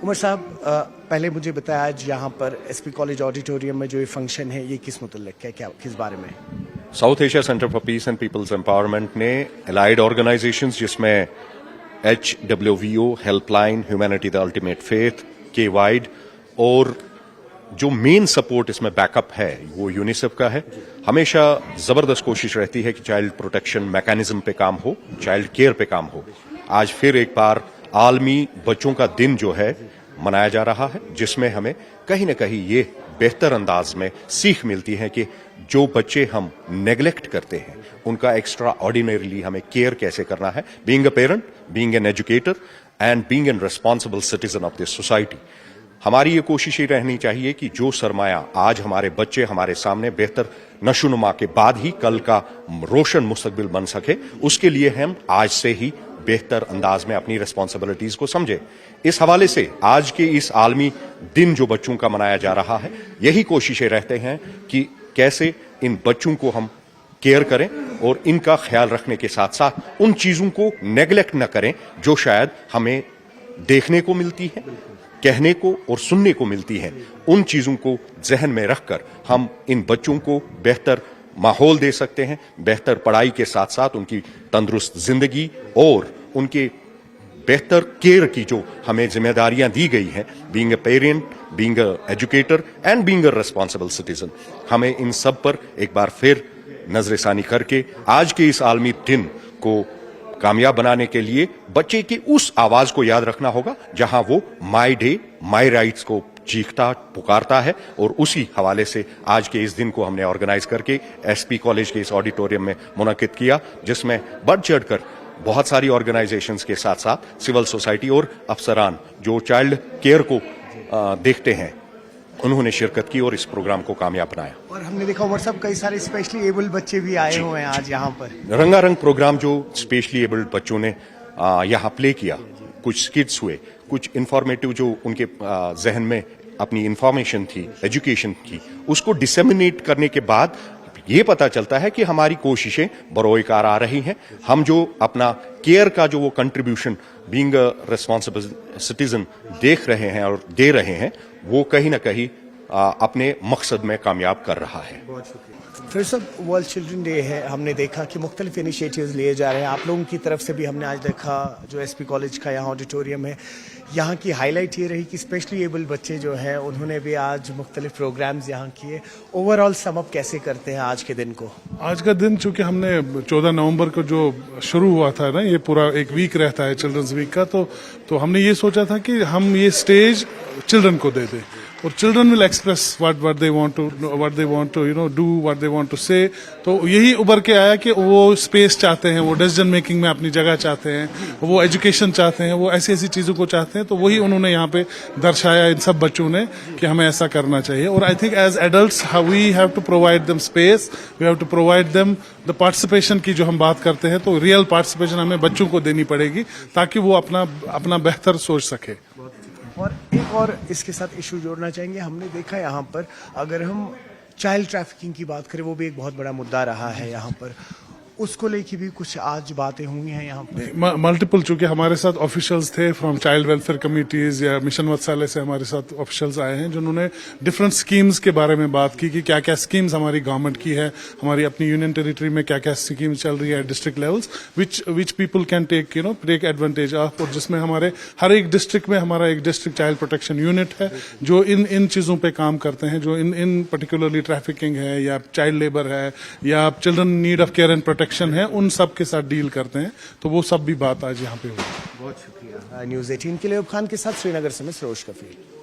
عمر صاحب پہلے مجھے بتایا آج یہاں پر ایس پی کالج آڈیٹوریم میں جو یہ فنکشن ہے یہ کس متعلق ہے, کس بارے میں؟ South Asia Centre for Peace and People's Empowerment نے الائڈ آرگنائزیشنز جس میں HWVO, ہیلپ لائن, ہیومینٹی دا الٹیمیٹ فیتھ, کے وائڈ اور جو مین سپورٹ اس میں بیک اپ ہے وہ یونیسیف کا ہے. ہمیشہ زبردست کوشش رہتی ہے کہ چائلڈ پروٹیکشن میکانزم پہ کام ہو, چائلڈ کیئر پہ کام ہو. آج پھر ایک بار عالمی بچوں کا دن جو ہے منایا جا رہا ہے, جس میں ہمیں کہیں نہ کہیں یہ بہتر انداز میں سیکھ ملتی ہے کہ جو بچے ہم نیگلیکٹ کرتے ہیں ان کا ایکسٹرا آرڈینریلی ہمیں کیئر کیسے کرنا ہے, being a parent, being an educator and being an responsible citizen of this society. ہماری یہ کوشش یہ رہنی چاہیے کہ جو سرمایہ آج ہمارے بچے ہمارے سامنے بہتر نشو نما کے بعد ہی کل کا روشن مستقبل بن سکے, اس کے لیے ہم آج سے ہی بہتر انداز میں اپنی ریسپانسبلٹیز کو سمجھیں. اس حوالے سے آج کے اس عالمی دن جو بچوں کا منایا جا رہا ہے, یہی کوششیں رہتے ہیں کہ کیسے ان بچوں کو ہم کیئر کریں اور ان کا خیال رکھنے کے ساتھ ساتھ ان چیزوں کو نیگلیکٹ نہ کریں جو شاید ہمیں دیکھنے کو ملتی ہے, کہنے کو اور سننے کو ملتی ہے. ان چیزوں کو ذہن میں رکھ کر ہم ان بچوں کو بہتر ماحول دے سکتے ہیں, بہتر پڑھائی کے ساتھ ساتھ ان کی تندرست زندگی اور ان کے بہتر کیئر کی جو ہمیں ذمہ داریاں دی گئی ہیں, being a parent, being a educator and being a responsible citizen, ہمیں ان سب پر ایک بار پھر نظر ثانی کر کے آج کے اس عالمی دن کو کامیاب بنانے کے لیے بچے کی اس آواز کو یاد رکھنا ہوگا جہاں وہ مائی ڈے مائی رائٹس کو چیختا پکارتا ہے. اور اسی حوالے سے آج کے اس دن کو ہم نے آرگنائز کر کے ایس پی کالج کے اس آڈیٹوریم میں منعقد کیا, جس میں بڑھ چڑھ کر بہت ساری آرگنائزیشنز کے ساتھ ساتھ سول سوسائٹی اور افسران جو چائلڈ کیئر کو دیکھتے ہیں انہوں نے شرکت کی اور اس پروگرام کو کامیاب بنایا. اور ہم نے دیکھا عمر صاحب کئی سارے اسپیشلی ایبل بچے بھی آئے ہوئے ہیں آج یہاں پر. رنگا رنگ پروگرام جو اسپیشلی ایبلڈ بچوں نے یہاں پلے کیا, کچھ اسکٹس ہوئے, کچھ انفارمیٹیو جو ان کے ذہن میں اپنی انفارمیشن تھی, ایجوکیشن کی, اس کو ڈسیمینیٹ کرنے کے بعد یہ پتا چلتا ہے کہ ہماری کوششیں بروئے کار آ رہی ہیں. ہم جو اپنا کیئر کا جو وہ contribution being a responsible citizen دیکھ رہے ہیں اور دے رہے ہیں, وہ کہیں نہ کہیں اپنے مقصد میں کامیاب کر رہا ہے. بہت شکریہ. پھر سب ورلڈ چلڈرن ڈے ہے, ہم نے دیکھا کہ مختلف انیشیٹیوز لیے جا رہے ہیں. آپ لوگوں کی طرف سے بھی ہم نے آج دیکھا جو ایس پی کالج کا یہاں آڈیٹوریم ہے, یہاں کی ہائی لائٹ یہ رہی کہ اسپیشلی ایبل بچے جو ہیں انہوں نے بھی آج مختلف پروگرامز یہاں کیے. اوور آل سم اپ کیسے کرتے ہیں آج کے دن کو؟ آج کا دن چونکہ ہم نے 14 نومبر کو جو شروع ہوا تھا نا, یہ پورا ایک ویک رہتا ہے چلڈرنز ویک کا, تو ہم نے یہ سوچا تھا کہ ہم یہ اسٹیج چلڈرن کو دے دیں اور children will express what they want to do, what they want to say. تو یہی ابھر کے آیا کہ وہ اسپیس چاہتے ہیں, وہ ڈیسیژن میکنگ میں اپنی جگہ چاہتے ہیں, وہ ایجوکیشن چاہتے ہیں, وہ ایسی چیزوں کو چاہتے ہیں. تو وہی انہوں نے یہاں پہ درشایا ان سب بچوں نے کہ ہمیں ایسا کرنا چاہیے. اور I think as adults we have to provide them space, we have to provide them the participation کی جو ہم بات کرتے ہیں, تو ریئل پارٹیسپیشن ہمیں بچوں کو دینی پڑے گی تاکہ وہ اپنا بہتر سوچ سکے. اور ایک اور اس کے ساتھ ایشو جوڑنا چاہیں گے, ہم نے دیکھا یہاں پر اگر ہم چائلڈ ٹریفکنگ کی بات کریں وہ بھی ایک بہت بڑا مدعا رہا ہے یہاں پر, اس کو لے کے بھی کچھ آج باتیں ہوئی ہیں یہاں پر. ملٹیپل, چونکہ ہمارے ساتھ آفیشلز تھے فرام چائلڈ ویلفیئر کمیٹیز یا مشن وتسالیہ سے ہمارے ساتھ آفیشلز آئے ہیں جنہوں نے ڈفرینٹ اسکیمز کے بارے میں بات کی کہ کیا کیا اسکیمز ہماری گورنمنٹ کی ہے, ہماری اپنی یونین ٹیریٹری میں کیا کیا اسکیمز چل رہی ہے district levels which people can take advantage of, اور جس میں ہمارے ہر ایک ڈسٹرکٹ میں ہمارا ایک ڈسٹرکٹ چائلڈ پروٹیکشن یونٹ ہے جو ان چیزوں پہ کام کرتے ہیں, جو ان پرٹیکولرلی ٹریفکنگ ہے یا چائلڈ لیبر ہے یا children need of care and protection ہے, ان سب کے ساتھ ڈیل کرتے ہیں. تو وہ سب بھی بات آج یہاں پہ ہوئی. بہت شکریہ. نیوز 18 کے لیے عیوب خان کے ساتھ سری نگر سے میں سروش کفیل.